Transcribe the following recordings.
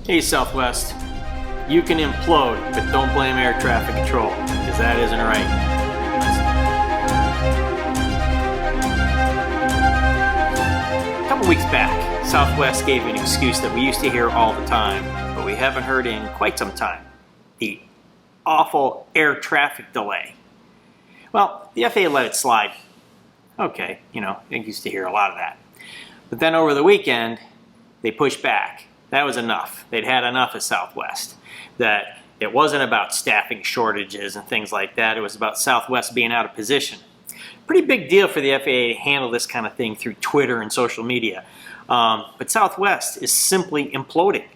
Hey Southwest, you can implode, but don't blame air traffic control, because that isn't right. A couple weeks back, Southwest gave an excuse that we used to hear all the time, but we haven't heard in quite some time. The awful air traffic delay. Well, the FAA let it slide. Okay, I used to hear a lot of that. But then over the weekend, they pushed back. That was enough. They'd had enough of Southwest. That it wasn't about staffing shortages and things like that. It was about Southwest being out of position. Pretty big deal for the FAA to handle this kind of thing through Twitter and social media. But Southwest is simply imploding.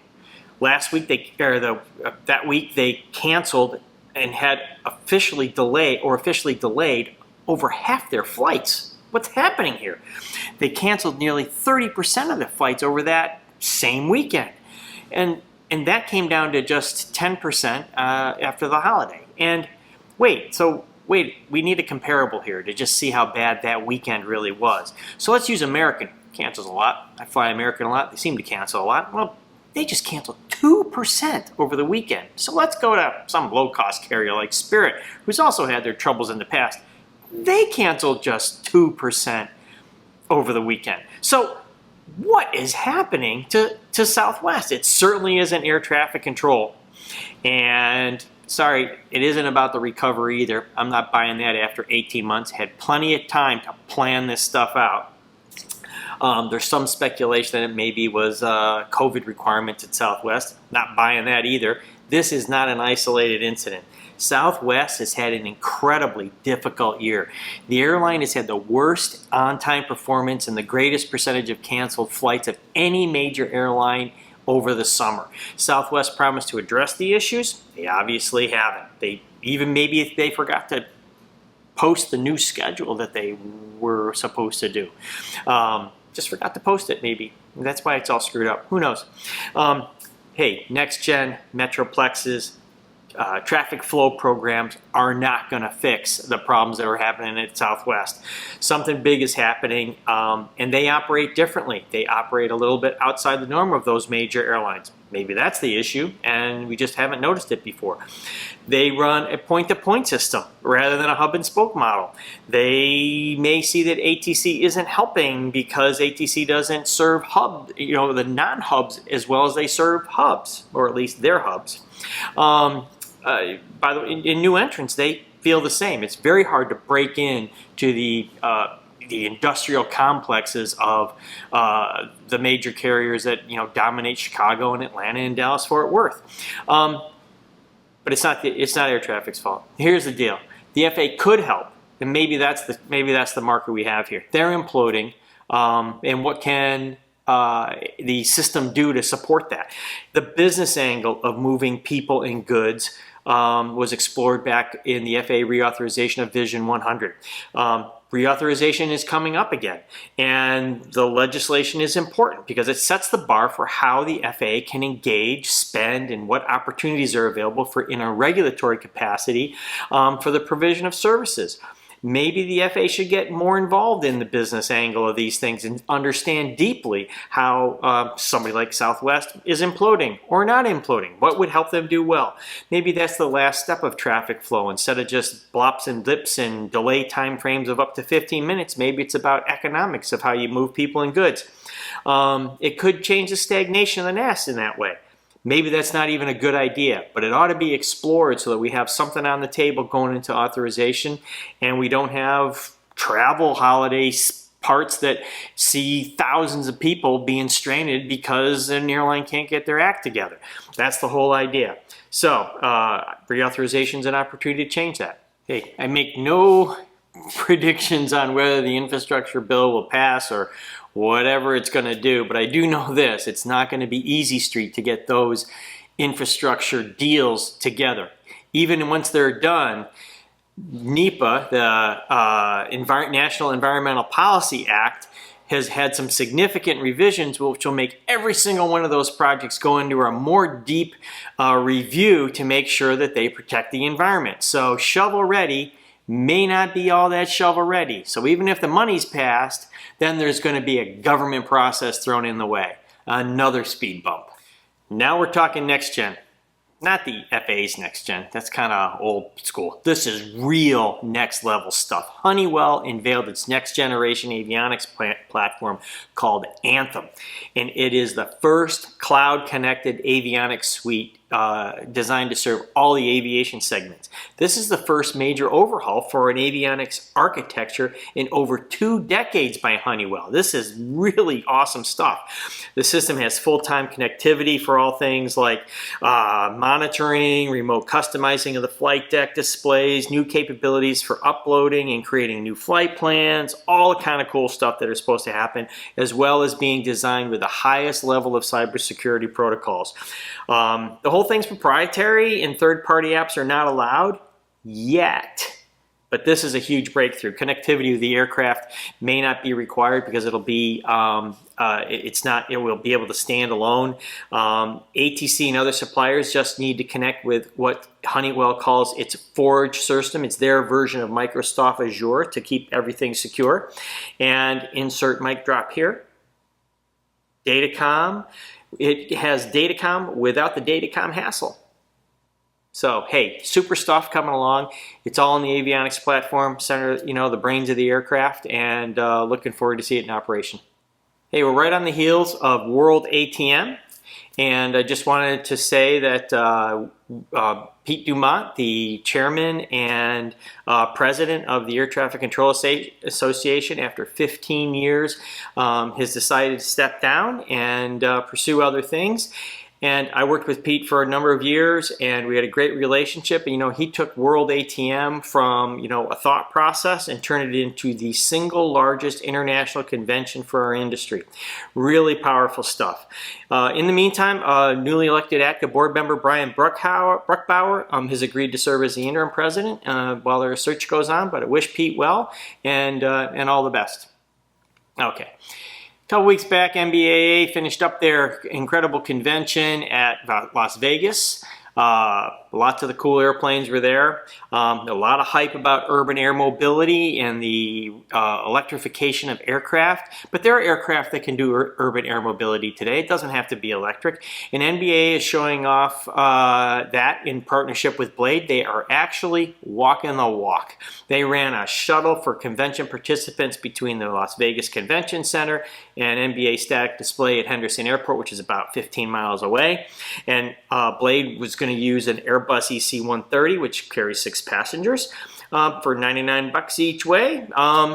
Last week, that week, they canceled and had officially delayed over half their flights. What's happening here? They canceled nearly 30% of the flights over that same weekend. And that came down to just 10% after the holiday. And wait, we need a comparable here to just see how bad that weekend really was. So let's use American. Cancels a lot. I fly American a lot. They seem to cancel a lot. Well, they just canceled 2% over the weekend. So let's go to some low-cost carrier like Spirit, who's also had their troubles in the past. They canceled just 2% over the weekend. So what is happening to Southwest? It certainly isn't air traffic control. And sorry, it isn't about the recovery either. I'm not buying that after 18 months. Had plenty of time to plan this stuff out. There's some speculation that it maybe was COVID requirements at Southwest. Not buying that either. This is not an isolated incident. Southwest has had an incredibly difficult year. The airline has had the worst on-time performance and the greatest percentage of canceled flights of any major airline over the summer. Southwest promised to address the issues. They obviously haven't. Maybe they forgot to post the new schedule that they were supposed to do. Just forgot to post it, maybe. That's why it's all screwed up. Who knows? Hey, next-gen Metroplexes, traffic flow programs are not going to fix the problems that are happening at Southwest. Something big is happening, and they operate differently. They operate a little bit outside the norm of those major airlines. Maybe that's the issue, and we just haven't noticed it before. They run a point-to-point system rather than a hub-and-spoke model. They may see that ATC isn't helping because ATC doesn't serve the non-hubs as well as they serve hubs, or at least their hubs. By the way, in new entrants, they feel the same. It's very hard to break in to the industrial complexes of the major carriers that dominate Chicago and Atlanta and Dallas-Fort Worth. But it's not air traffic's fault. Here's the deal: the FAA could help, and maybe that's the marker we have here. They're imploding, and what can the system do to support that? The business angle of moving people and goods was explored back in the FAA reauthorization of Vision 100. Reauthorization is coming up again, and the legislation is important because it sets the bar for how the FAA can engage, spend, and what opportunities are available in a regulatory capacity for the provision of services. Maybe the FAA should get more involved in the business angle of these things and understand deeply how somebody like Southwest is imploding or not imploding. What would help them do well? Maybe that's the last step of traffic flow. Instead of just blops and dips and delay time frames of up to 15 minutes, maybe it's about economics of how you move people and goods. It could change the stagnation of the nest in that way. Maybe that's not even a good idea, but it ought to be explored so that we have something on the table going into authorization and we don't have travel holiday parts that see thousands of people being stranded because an airline can't get their act together. That's the whole idea. So reauthorization is an opportunity to change that. Hey, I make no predictions on whether the infrastructure bill will pass or whatever it's going to do, but I do know this: it's not going to be easy street to get those infrastructure deals together. Even once they're done, NEPA, the National Environmental Policy Act, has had some significant revisions which will make every single one of those projects go into a more deep review to make sure that they protect the environment. So shovel ready may not be all that shovel ready. So even if the money's passed, then there's going to be a government process thrown in the way. Another speed bump. Now we're talking next gen. Not the FAA's next gen, that's kind of old school. This is real next level stuff. Honeywell unveiled its next generation avionics platform called Anthem. And it is the first cloud connected avionics suite designed to serve all the aviation segments. This is the first major overhaul for an avionics architecture in over 2 decades by Honeywell. This is really awesome stuff. The system has full-time connectivity for all things like monitoring, remote customizing of the flight deck displays, new capabilities for uploading and creating new flight plans, all the kind of cool stuff that are supposed to happen, as well as being designed with the highest level of cybersecurity protocols. The whole thing's proprietary and third-party apps are not allowed yet. But this is a huge breakthrough. Connectivity with the aircraft may not be required because it'll be, it will be able to stand alone. ATC and other suppliers just need to connect with what Honeywell calls its Forge system. It's their version of Microsoft Azure to keep everything secure. And insert mic drop here. Datacom. It has Datacom without the Datacom hassle. So, hey, super stuff coming along. It's all in the avionics platform, center, the brains of the aircraft, and looking forward to see it in operation. Hey, we're right on the heels of World ATM, and I just wanted to say that Pete Dumont, the chairman and president of the Air Traffic Control Association, after 15 years, has decided to step down and pursue other things. And I worked with Pete for a number of years, and we had a great relationship. He took World ATM from, a thought process and turned it into the single largest international convention for our industry. Really powerful stuff. In the meantime, newly elected active board member Brian Bruckbauer has agreed to serve as the interim president while their search goes on, but I wish Pete well and all the best. Okay. A couple weeks back, NBAA finished up their incredible convention at Las Vegas. Lots of the cool airplanes were there. A lot of hype about urban air mobility and the electrification of aircraft. But there are aircraft that can do urban air mobility today. It doesn't have to be electric. And NBA is showing off that in partnership with Blade. They are actually walking the walk. They ran a shuttle for convention participants between the Las Vegas Convention Center and NBA static display at Henderson Airport, which is about 15 miles away. And Blade was going to use an Airbus EC-130, which carries 6 passengers. For $99 each way,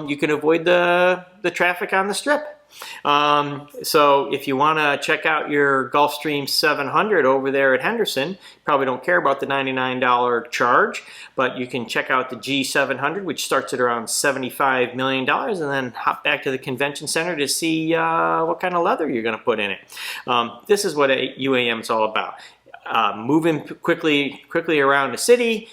you can avoid the traffic on the strip. So if you want to check out your Gulfstream 700 over there at Henderson, probably don't care about the $99 charge, but you can check out the G700, which starts at around $75 million, and then hop back to the convention center to see what kind of leather you're going to put in it. This is what UAM is all about. Moving quickly around the city,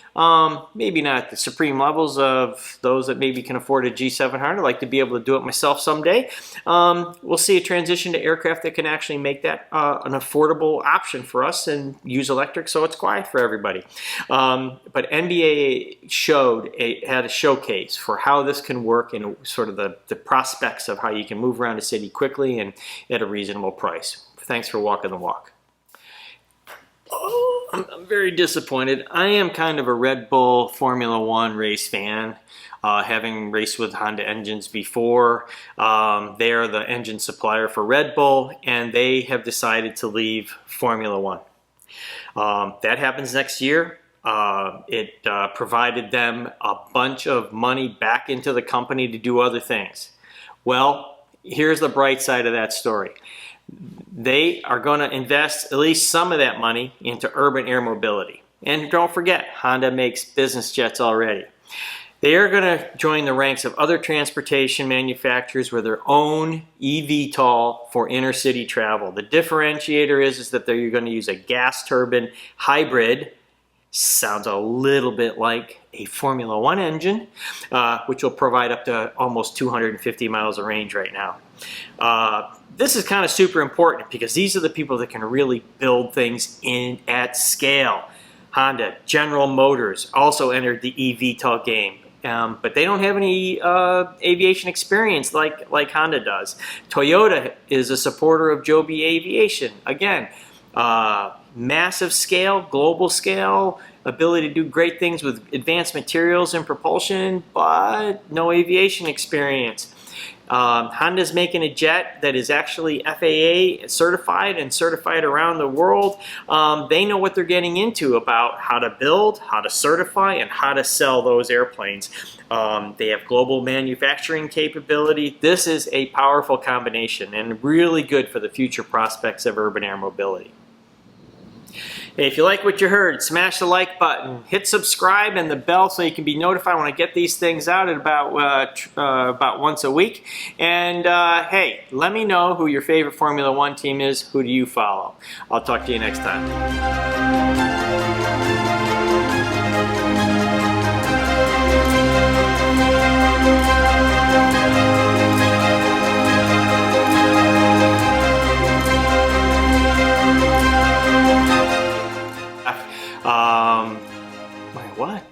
maybe not the supreme levels of those that maybe can afford a G700. I'd like to be able to do it myself someday. We'll see a transition to aircraft that can actually make that an affordable option for us and use electric so it's quiet for everybody. But NBA had a showcase for how this can work and sort of the prospects of how you can move around the city quickly and at a reasonable price. Thanks for walking the walk. Oh, I'm very disappointed. I am kind of a Red Bull Formula One race fan, having raced with Honda engines before. They are the engine supplier for Red Bull, and they have decided to leave Formula One. That happens next year. It provided them a bunch of money back into the company to do other things. Well, here's the bright side of that story. They are going to invest at least some of that money into urban air mobility. And don't forget, Honda makes business jets already. They are going to join the ranks of other transportation manufacturers with their own eVTOL for inner-city travel. The differentiator is that they're going to use a gas turbine hybrid. Sounds a little bit like a Formula One engine, which will provide up to almost 250 miles of range right now. This is kind of super important because these are the people that can really build things at scale. Honda, General Motors also entered the eVTOL game, but they don't have any aviation experience like Honda does. Toyota is a supporter of Joby Aviation. Again, massive scale, global scale, ability to do great things with advanced materials and propulsion, but no aviation experience. Honda's making a jet that is actually FAA certified and certified around the world. They know what they're getting into about how to build, how to certify, and how to sell those airplanes. They have global manufacturing capability. This is a powerful combination and really good for the future prospects of urban air mobility. Hey, if you like what you heard, smash the like button, hit subscribe and the bell so you can be notified when I get these things out at about once a week. And hey, let me know who your favorite Formula One team is. Who do you follow? I'll talk to you next time. My what?